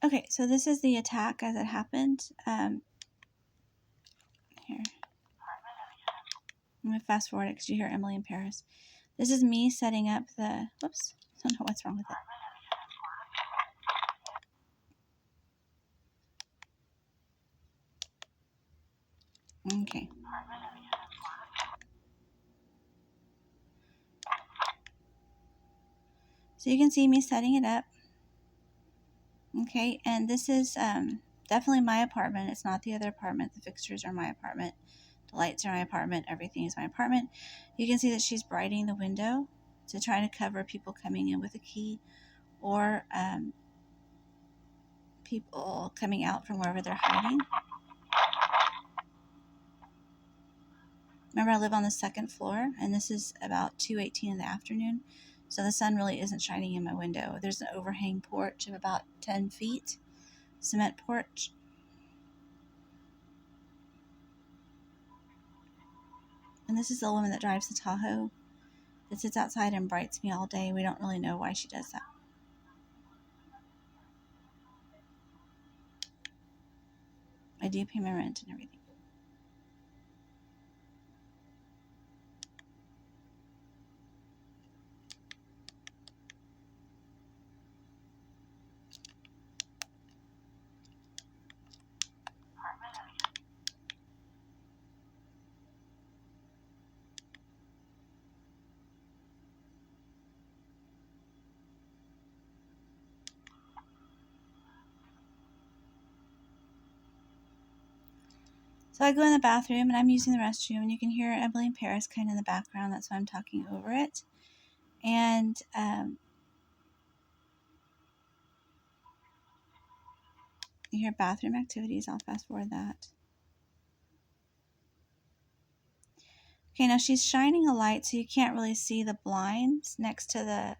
Okay, so this is the attack as it happened. Here. I'm going to fast forward it because you hear Emily in Paris. This is me setting up the... Whoops. I don't know what's wrong with it. Okay. So you can see me setting it up. Okay, and this is definitely my apartment. It's not the other apartment. The fixtures are my apartment. The lights are my apartment. Everything is my apartment. You can see that she's brighting the window to try to cover people coming in with a key or people coming out from wherever they're hiding. Remember, I live on the second floor, and this is about 2:18 in the afternoon, so the sun really isn't shining in my window. There's an overhang porch of about 10 feet, cement porch. And this is the woman that drives the Tahoe that sits outside and brights me all day. We don't really know why she does that. I do pay my rent and everything. So I go in the bathroom and I'm using the restroom, and you can hear Emily in Paris kind of in the background. That's why I'm talking over it. And you hear bathroom activities. I'll fast forward that. Okay, now she's shining a light so you can't really see the blinds next to the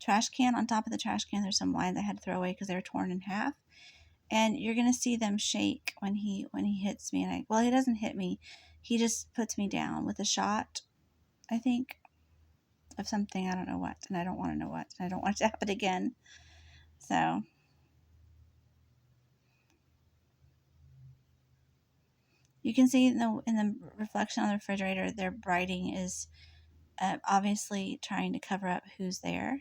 trash can. On top of the trash can, there's some blinds I had to throw away because they were torn in half. And you're gonna see them shake when he hits me. And well, he doesn't hit me. He just puts me down with a shot, I think, of something. I don't know what, and I don't want to know what. I don't want it to happen again. So you can see in the reflection on the refrigerator, their brighting is obviously trying to cover up who's there.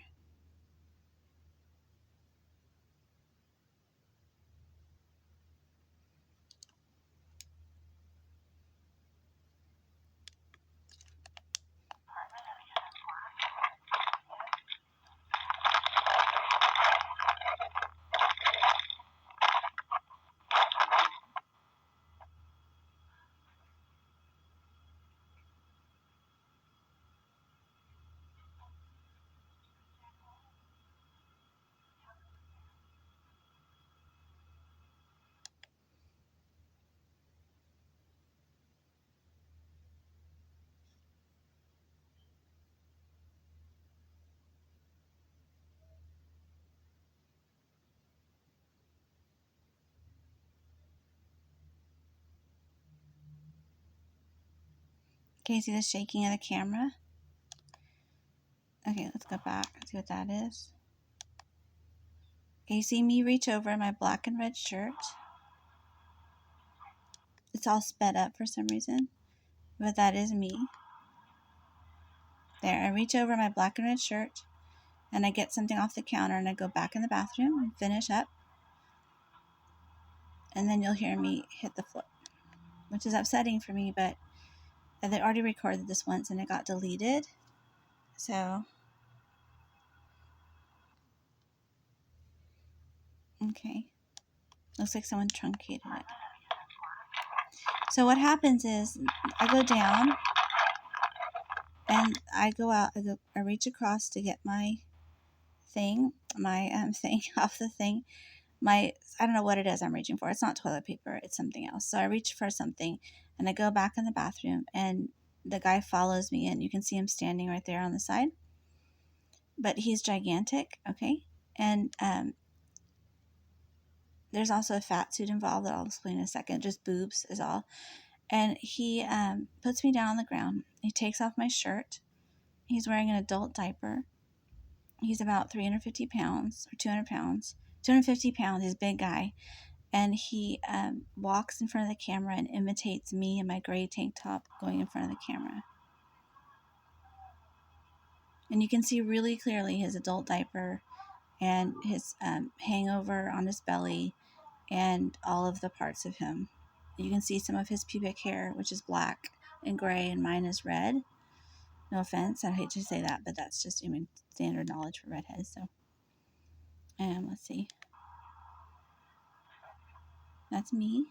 Can you see the shaking of the camera? Okay, let's go back and see what that is. Okay, you see me reach over my black and red shirt. It's all sped up for some reason, but that is me. There, I reach over my black and red shirt, and I get something off the counter, and I go back in the bathroom and finish up. And then you'll hear me hit the floor, which is upsetting for me, but they already recorded this once, and it got deleted. So, okay. Looks like someone truncated it. So what happens is I go down and I go out. I reach across to get my thing, thing off the thing. I don't know what it is I'm reaching for. It's not toilet paper. It's something else. So I reach for something and I go back in the bathroom, and the guy follows me in. You can see him standing right there on the side. But he's gigantic, okay? And there's also a fat suit involved that I'll explain in a second. Just boobs is all. And he puts me down on the ground. He takes off my shirt. He's wearing an adult diaper. He's about 350 pounds or 200 pounds, 250 pounds. He's a big guy. And he walks in front of the camera and imitates me in my gray tank top going in front of the camera. And you can see really clearly his adult diaper and his hangover on his belly and all of the parts of him. You can see some of his pubic hair, which is black and gray, and mine is red. No offense, I hate to say that, but that's just standard knowledge for redheads. So, let's see. That's me.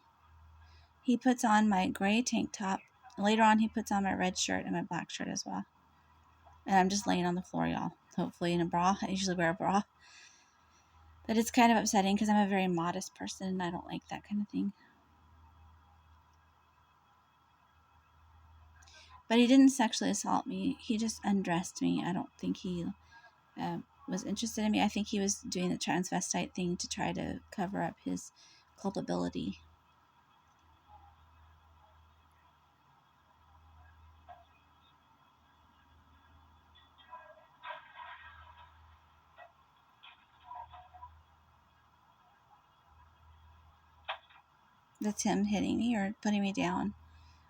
He puts on my gray tank top. Later on, he puts on my red shirt and my black shirt as well. And I'm just laying on the floor, y'all. Hopefully in a bra. I usually wear a bra. But it's kind of upsetting because I'm a very modest person and I don't like that kind of thing. But he didn't sexually assault me. He just undressed me. I don't think he was interested in me. I think he was doing the transvestite thing to try to cover up his culpability. That's him hitting me or putting me down.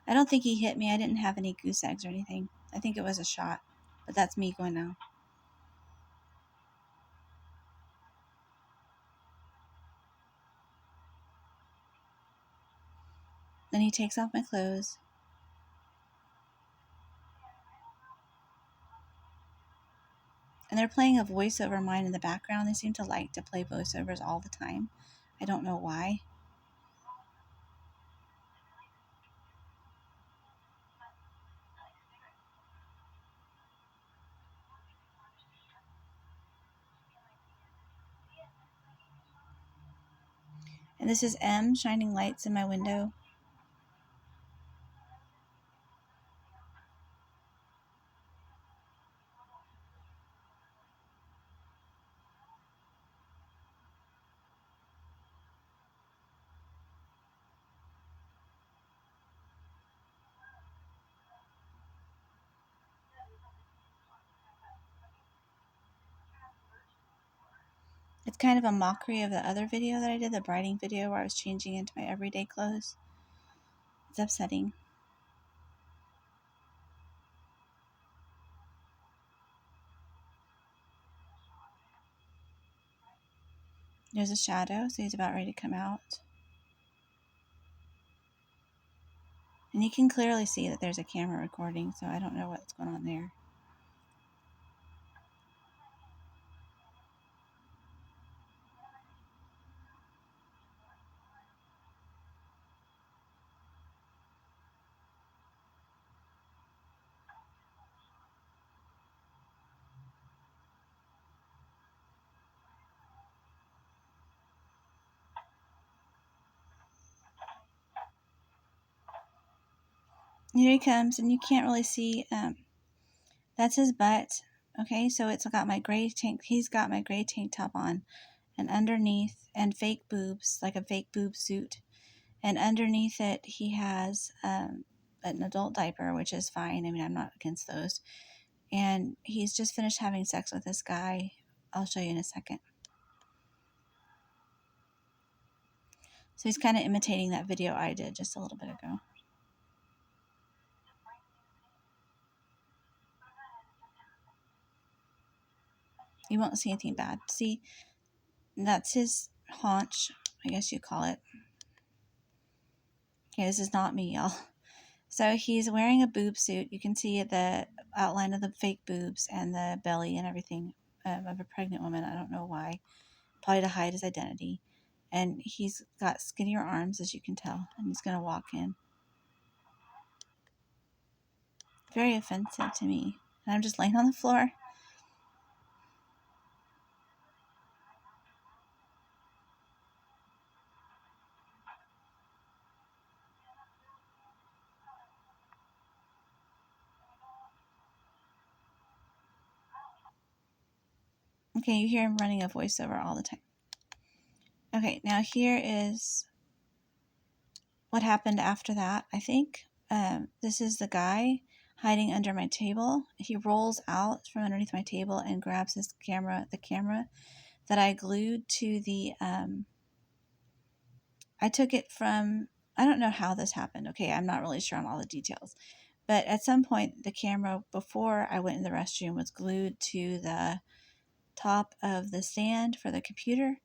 I don't think he hit me. I didn't have any goose eggs or anything. I think it was a shot. But that's me going now. Then he takes off my clothes. And they're playing a voiceover mine in the background. They seem to like to play voiceovers all the time. I don't know why. And this is M shining lights in my window. It's kind of a mockery of the other video that I did, the briding video where I was changing into my everyday clothes. It's upsetting. There's a shadow, so he's about ready to come out. And you can clearly see that there's a camera recording, so I don't know what's going on there. Here he comes, and you can't really see. That's his butt. Okay, so it's got my gray tank. He's got my gray tank top on, and underneath, and fake boobs, like a fake boob suit. And underneath it, he has an adult diaper, which is fine. I mean, I'm not against those. And he's just finished having sex with this guy. I'll show you in a second. So he's kind of imitating that video I did just a little bit ago. You won't see anything bad. See, that's his haunch, I guess you call it. Okay, this is not me, y'all. So he's wearing a boob suit. You can see the outline of the fake boobs and the belly and everything of a pregnant woman. I don't know why. Probably to hide his identity. And he's got skinnier arms, as you can tell. And he's going to walk in. Very offensive to me. And I'm just laying on the floor. Okay, you hear him running a voiceover all the time. Okay, now here is what happened after that, I think. This is the guy hiding under my table. He rolls out from underneath my table and grabs the camera. that I glued to the, I took it from, I don't know how this happened. Okay, I'm not really sure on all the details. But at some point, the camera, before I went in the restroom, was glued to the top of the stand for the computer,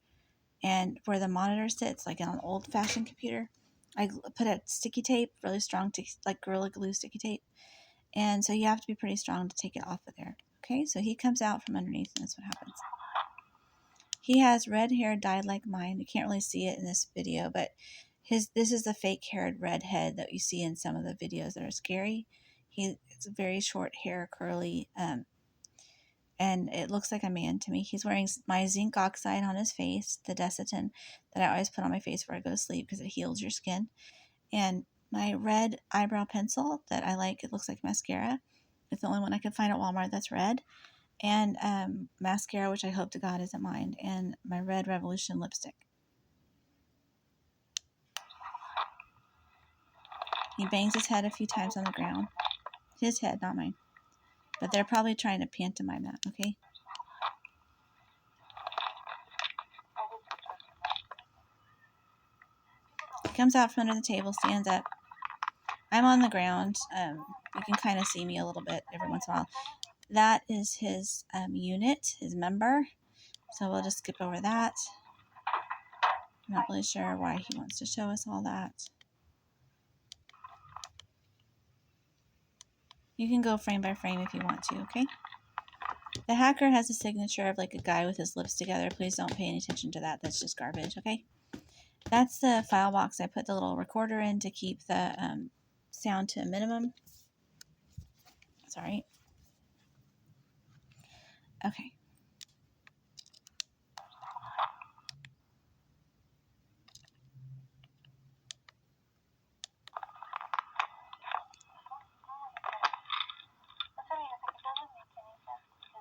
and where the monitor sits, like on an old-fashioned computer, I put a sticky tape, really strong, like Gorilla Glue sticky tape. And so you have to be pretty strong to take it off of there. Okay, so he comes out from underneath, and that's what happens. He has red hair dyed like mine. You can't really see it in this video, but this is the fake haired redhead that you see in some of the videos that are scary. It's very short hair, curly, and it looks like a man to me. He's wearing my zinc oxide on his face, the Desitin that I always put on my face before I go to sleep because it heals your skin, and my red eyebrow pencil that I like. It looks like mascara. It's the only one I could find at Walmart that's red. And mascara, which I hope to God isn't mine, and my Red Revolution lipstick. He bangs his head a few times on the ground. His head, not mine. But they're probably trying to pantomime that, okay? He comes out from under the table, stands up. I'm on the ground. You can kind of see me a little bit every once in a while. That is his unit, his member. So we'll just skip over that. I'm not really sure why he wants to show us all that. You can go frame by frame if you want to, okay? The hacker has a signature of like a guy with his lips together. Please don't pay any attention to that. That's just garbage, okay? That's the file box I put the little recorder in to keep the sound to a minimum. Sorry. Okay.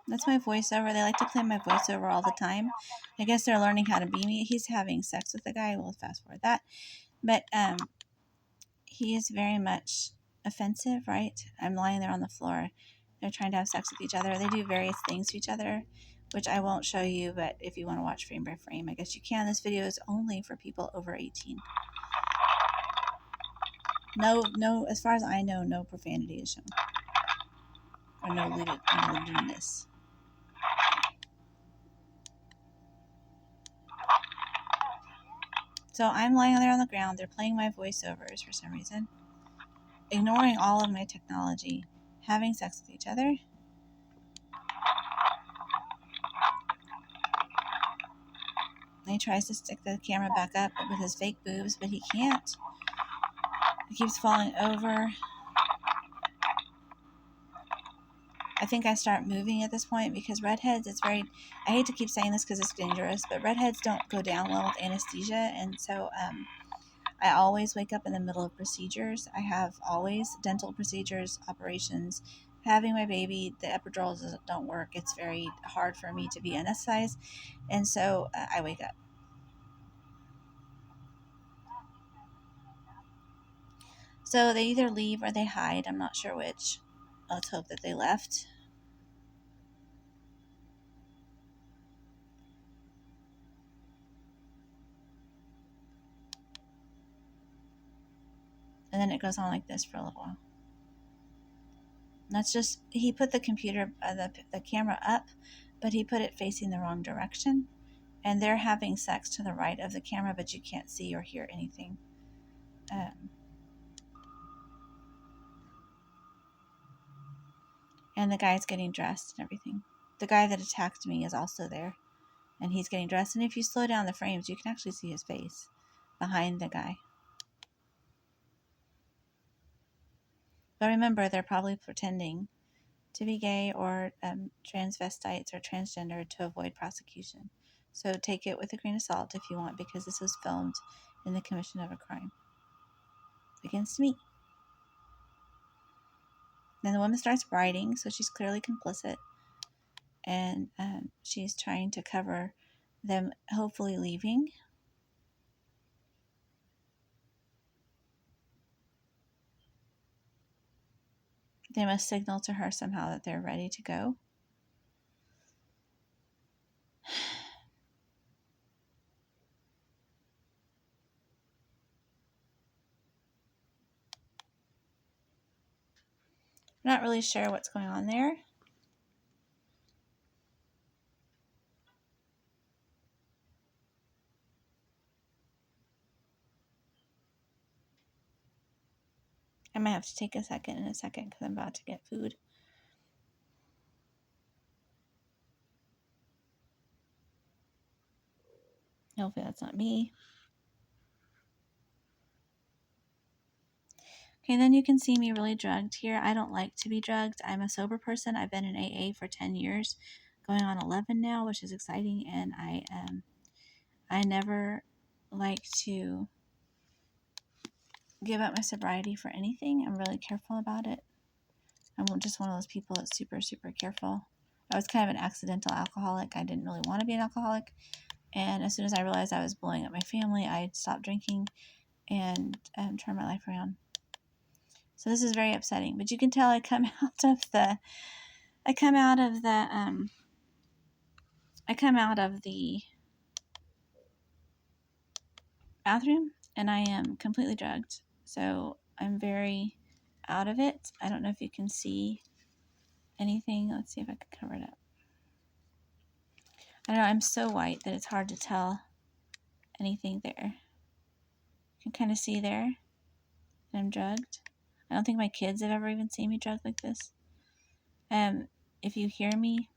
That's my voiceover. They like to play my voiceover all the time. I guess they're learning how to be me. He's having sex with a guy. We'll fast forward that. But he is very much offensive, right? I'm lying there on the floor. They're trying to have sex with each other. They do various things to each other, which I won't show you, but if you want to watch frame by frame, I guess you can. This video is only for people over 18. No, as far as I know, no profanity is shown. Or no lewdness. So I'm lying there on the ground. They're playing my voiceovers for some reason. Ignoring all of my technology. Having sex with each other. And he tries to stick the camera back up with his fake boobs, but he can't. He keeps falling over. I think I start moving at this point because redheads, I hate to keep saying this because it's dangerous, but redheads don't go down well with anesthesia. And so I always wake up in the middle of procedures. I have always dental procedures, operations. Having my baby, the epidurals don't work. It's very hard for me to be anesthetized. And so I wake up. So they either leave or they hide. I'm not sure which. Let's hope that they left. And then it goes on like this for a little while. And that's just, he put the computer, the camera up, but he put it facing the wrong direction. And they're having sex to the right of the camera, but you can't see or hear anything. And the guy's getting dressed and everything. The guy that attacked me is also there. And he's getting dressed. And if you slow down the frames, you can actually see his face behind the guy. But remember, they're probably pretending to be gay or transvestites or transgender to avoid prosecution. So take it with a grain of salt if you want, because this was filmed in the commission of a crime against me. Then the woman starts writing, so she's clearly complicit. And she's trying to cover them hopefully leaving. They must signal to her somehow that they're ready to go. I'm not really sure what's going on there. I might have to take a second in a second because I'm about to get food. Hopefully that's not me. Okay, then you can see me really drugged here. I don't like to be drugged. I'm a sober person. I've been in AA for 10 years, going on 11 now, which is exciting. And I never like to give up my sobriety for anything. I'm really careful about it. I'm just one of those people that's super, super careful. I was kind of an accidental alcoholic. I didn't really want to be an alcoholic. And as soon as I realized I was blowing up my family, I stopped drinking and turned my life around. So this is very upsetting. But you can tell I come out of the bathroom and I am completely drugged. So I'm very out of it. I don't know if you can see anything. Let's see if I can cover it up. I know I'm so white that it's hard to tell anything there. You can kind of see there that I'm drugged. I don't think my kids have ever even seen me drugged like this. If you hear me,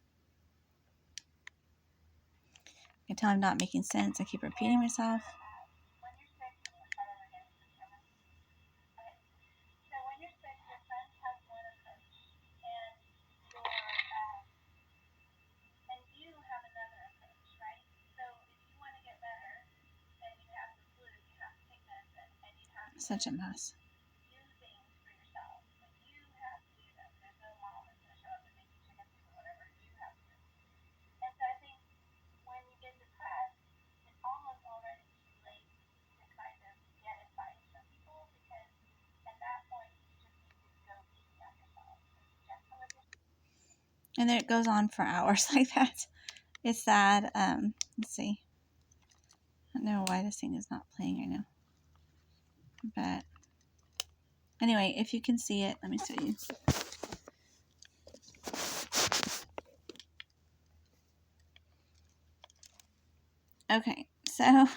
I can tell I'm not making sense. I keep repeating myself. Such a mess. And then it goes on for hours like that. It's sad. Let's see. I don't know why this thing is not playing right now. But anyway, if you can see it, let me show you. Okay, so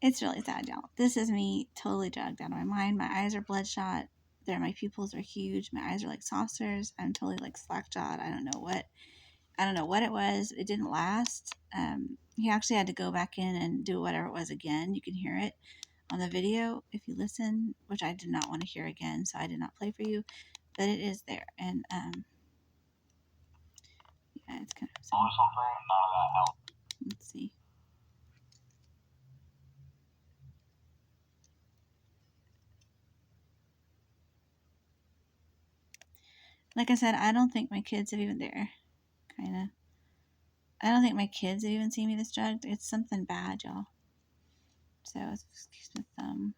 it's really sad, y'all. This is me totally drugged out of my mind. My eyes are bloodshot. My pupils are huge. My eyes are like saucers. I'm totally like slack-jawed. I don't know what it was. It didn't last. He actually had to go back in and do whatever it was again. You can hear it on the video if you listen, which I did not want to hear again, so I did not play for you. But it is there, and yeah, it's kind of. Let's see. Like I said, I don't think my kids have even there. Kind of. I don't think my kids have even seen me this drugged. It's something bad, y'all. So, excuse my thumb.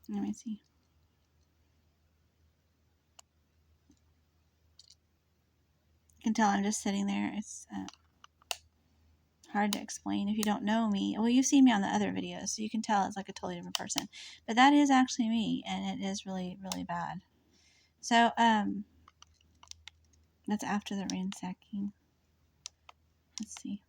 Let me see. You can tell I'm just sitting there. It's hard to explain if you don't know me. Well, you've seen me on the other videos, so you can tell it's like a totally different person. But that is actually me, and it is really, really bad. So, that's after the ransacking. Let's see.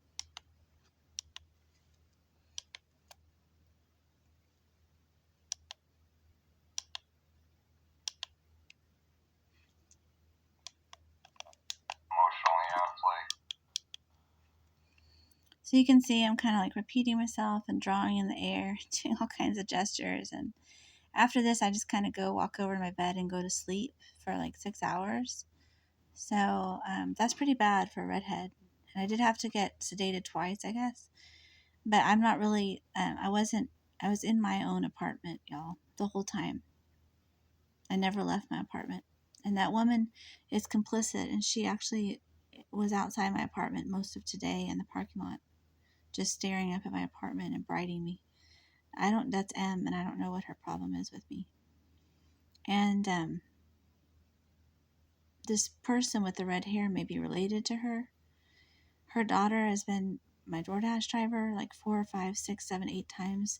So you can see I'm kind of like repeating myself and drawing in the air, doing all kinds of gestures. And after this, I just kind of walk over to my bed and go to sleep for like 6 hours. So that's pretty bad for a redhead. And I did have to get sedated twice, I guess. But I'm not really, I was in my own apartment, y'all, the whole time. I never left my apartment. And that woman is complicit, and she actually was outside my apartment most of today in the parking lot, just staring up at my apartment and briding me. That's M, and I don't know what her problem is with me. And this person with the red hair may be related to her. Her daughter has been my DoorDash driver like 4 or 5, 6, 7, 8 times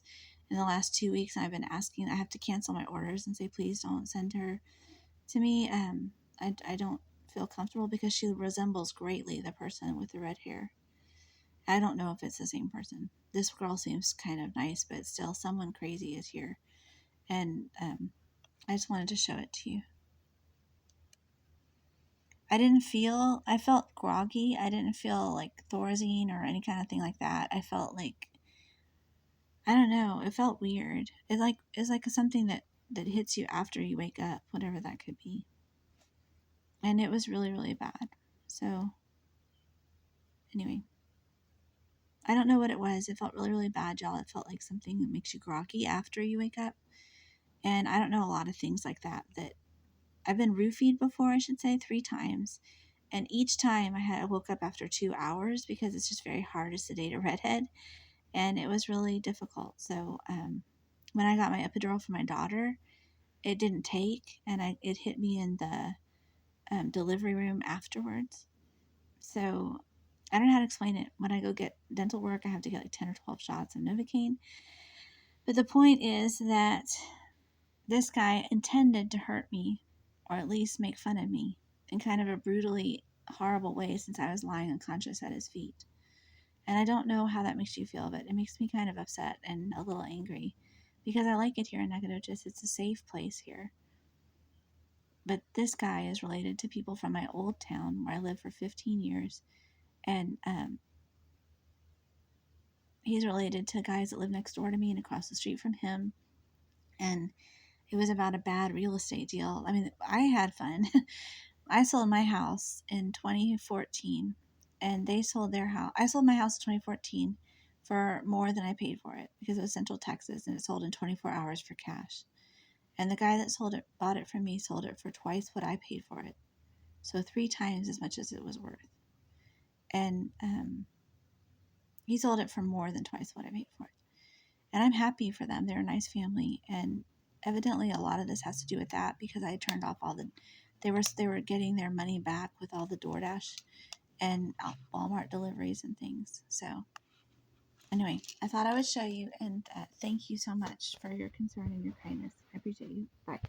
in the last 2 weeks. I've been asking, I have to cancel my orders and say, please don't send her to me. I don't feel comfortable because she resembles greatly the person with the red hair. I don't know if it's the same person. This girl seems kind of nice, but still someone crazy is here. And I just wanted to show it to you. I felt groggy. I didn't feel like Thorazine or any kind of thing like that. I felt like, I don't know, it felt weird. It's like something that hits you after you wake up, whatever that could be. And it was really, really bad. So, anyway, I don't know what it was. It felt really, really bad, y'all. It felt like something that makes you groggy after you wake up. And I don't know a lot of things like that. That I've been roofied before, I should say, 3 times. And each time I woke up after 2 hours because it's just very hard to sedate a redhead. And it was really difficult. So when I got my epidural for my daughter, it didn't take. And it hit me in the delivery room afterwards. So I don't know how to explain it. When I go get dental work, I have to get like 10 or 12 shots of Novocaine. But the point is that this guy intended to hurt me, or at least make fun of me, in kind of a brutally horrible way since I was lying unconscious at his feet. And I don't know how that makes you feel, but it makes me kind of upset and a little angry because I like it here in Nacogdoches. It's a safe place here. But this guy is related to people from my old town where I lived for 15 years. And he's related to guys that live next door to me and across the street from him. And it was about a bad real estate deal. I mean, I had fun. I sold my house in 2014 and they sold their house. I sold my house in 2014 for more than I paid for it because it was Central Texas and it sold in 24 hours for cash. And the guy that bought it from me, sold it for twice what I paid for it. So 3 times as much as it was worth. And he sold it for more than twice what I paid for it. And I'm happy for them. They're a nice family. And evidently a lot of this has to do with that because I turned off all the, they were getting their money back with all the DoorDash and Walmart deliveries and things. So anyway, I thought I would show you and thank you so much for your concern and your kindness. I appreciate you. Bye.